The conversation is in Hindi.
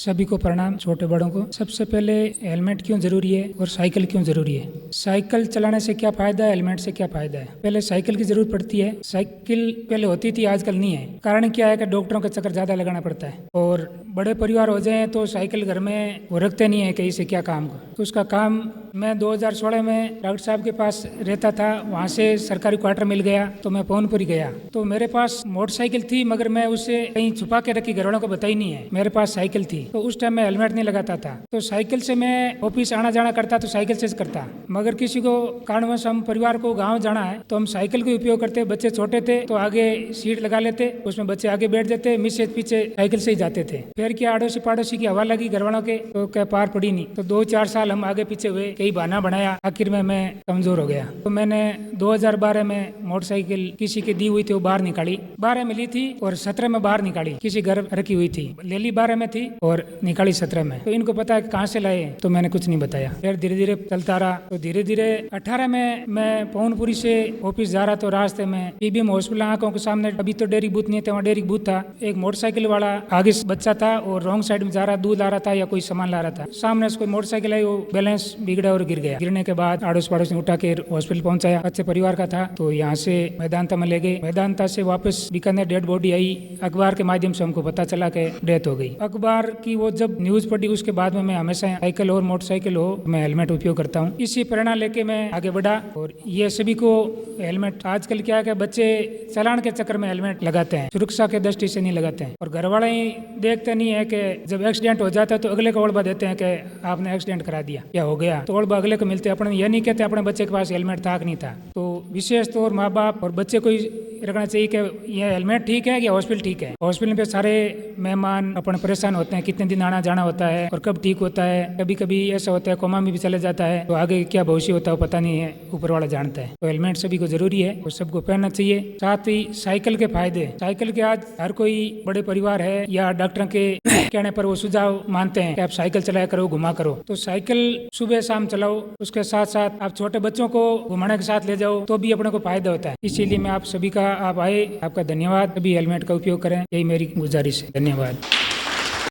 सभी को प्रणाम, छोटे बड़ों को। सबसे पहले हेलमेट क्यों जरूरी है और साइकिल क्यों जरूरी है। साइकिल चलाने से क्या फायदा है, हेलमेट से क्या फायदा है। पहले साइकिल की जरूरत पड़ती है। साइकिल पहले होती थी, आजकल नहीं है। कारण क्या है कि डॉक्टरों का चक्कर ज्यादा लगाना पड़ता है और बड़े परिवार हो जाए तो साइकिल घर में वो रखते नहीं है कहीं से क्या काम को। तो उसका काम मैं 2016 में डॉक्टर साहब के पास रहता था, वहाँ से सरकारी क्वार्टर मिल गया तो मैं पवनपुरी गया। तो मेरे पास मोटरसाइकिल थी मगर मैं उसे कहीं छुपा के रखी, घरवालों को बताई नहीं है। मेरे पास साइकिल थी तो उस टाइम मैं हेलमेट नहीं लगाता था। तो साइकिल से मैं ऑफिस आना जाना करता तो साइकिल से करता। मगर किसी को कारणवश हम परिवार को गाँव जाना है तो हम साइकिल का उपयोग करते। बच्चे छोटे थे तो आगे सीट लगा लेते, उसमें बच्चे आगे बैठ जाते, मिसेज पीछे साइकिल से ही जाते थे। फिर क्या अड़ोसी पड़ोसी की हवा लगी घरवालों के तो क्या पार पड़ी नहीं। तो 2-4 साल हम आगे पीछे हुए, कई बहाना बनाया, आखिर में मैं कमजोर हो गया। तो मैंने 2012 में मोटरसाइकिल किसी की दी हुई थी, वो बाहर निकाली। 12 में ली थी और 17 में बाहर निकाली। किसी घर रखी हुई थी, ले ली 12 में थी और निकाली 17 में। तो इनको पता है कहाँ से लाए तो मैंने कुछ नहीं बताया। फिर धीरे धीरे चलता रहा। तो धीरे धीरे 18 में मैं पवनपुरी से ऑफिस जा रहा तो रास्ते में पीबीएम हॉस्पिटल आंखों के सामने, अभी तो डेयरी बूथ नहीं था, वहाँ डेयरी बूथ था। एक मोटरसाइकिल वाला आगे बच्चा था और रॉन्ग साइड में जा रहा, दूध ला रहा था या कोई सामान ला रहा था। सामने से कोई मोटरसाइकिल आई, वो बैलेंस बिगड़ा और गिर गया। गिरने के बाद आड़ोस पड़ोस ने उठा के हॉस्पिटल पहुंचाया। अच्छे परिवार का था तो यहाँ से मैदानता में ले गए। मैदानता से वापस बीकानेर डेड बॉडी आई। अखबार के माध्यम से हमको पता चला कि डेथ हो गई। अखबार की वो जब न्यूज पढ़ी उसके बाद में मैं हमेशा साइकिल और मोटरसाइकिल हो मैं हेलमेट उपयोग करता हूँ। इसी प्रेरणा लेके मैं आगे बढ़ा और ये सभी को हेलमेट, आजकल क्या है कि बच्चे चलान के चक्कर में हेलमेट लगाते हैं, सुरक्षा के दृष्टि से नहीं लगाते हैं। और घर वाले ही देखते नहीं है कि जब एक्सीडेंट हो जाता है तो अगले को ओढ़बा देते हैं कि आपने एक्सीडेंट करा दिया या हो गया, तो ओढ़बा अगले को मिलते हैं। अपने ये नहीं कहते अपने बच्चे के पास हेलमेट था कि नहीं था। तो विशेष तौर माँ बाप और बच्चे को रखना चाहिए कि यह हेलमेट ठीक है या हॉस्पिटल ठीक है। हॉस्पिटल पे सारे मेहमान अपन परेशान होते हैं, कितने दिन आना जाना होता है और कब ठीक होता है। कभी कभी ऐसा होता है कोमा में भी चले जाता है, तो आगे क्या भविष्य होता है वो पता नहीं है, ऊपर वाला जानता है। तो हेलमेट सभी को जरूरी है और सबको पहनना चाहिए। साथ ही साइकिल के फायदे, साइकिल के आज हर कोई बड़े परिवार है या डॉक्टरों के कहने पर वो सुझाव मानते हैं कि आप साइकिल चलाया करो, घुमा करो। तो साइकिल सुबह शाम चलाओ, उसके साथ साथ आप छोटे बच्चों को घुमाने के साथ ले जाओ तो भी अपने को फायदा होता है। इसीलिए मैं आप सभी का, आप आए, आपका धन्यवाद। सभी हेलमेट का उपयोग करें, यही मेरी गुजारिश है। धन्यवाद।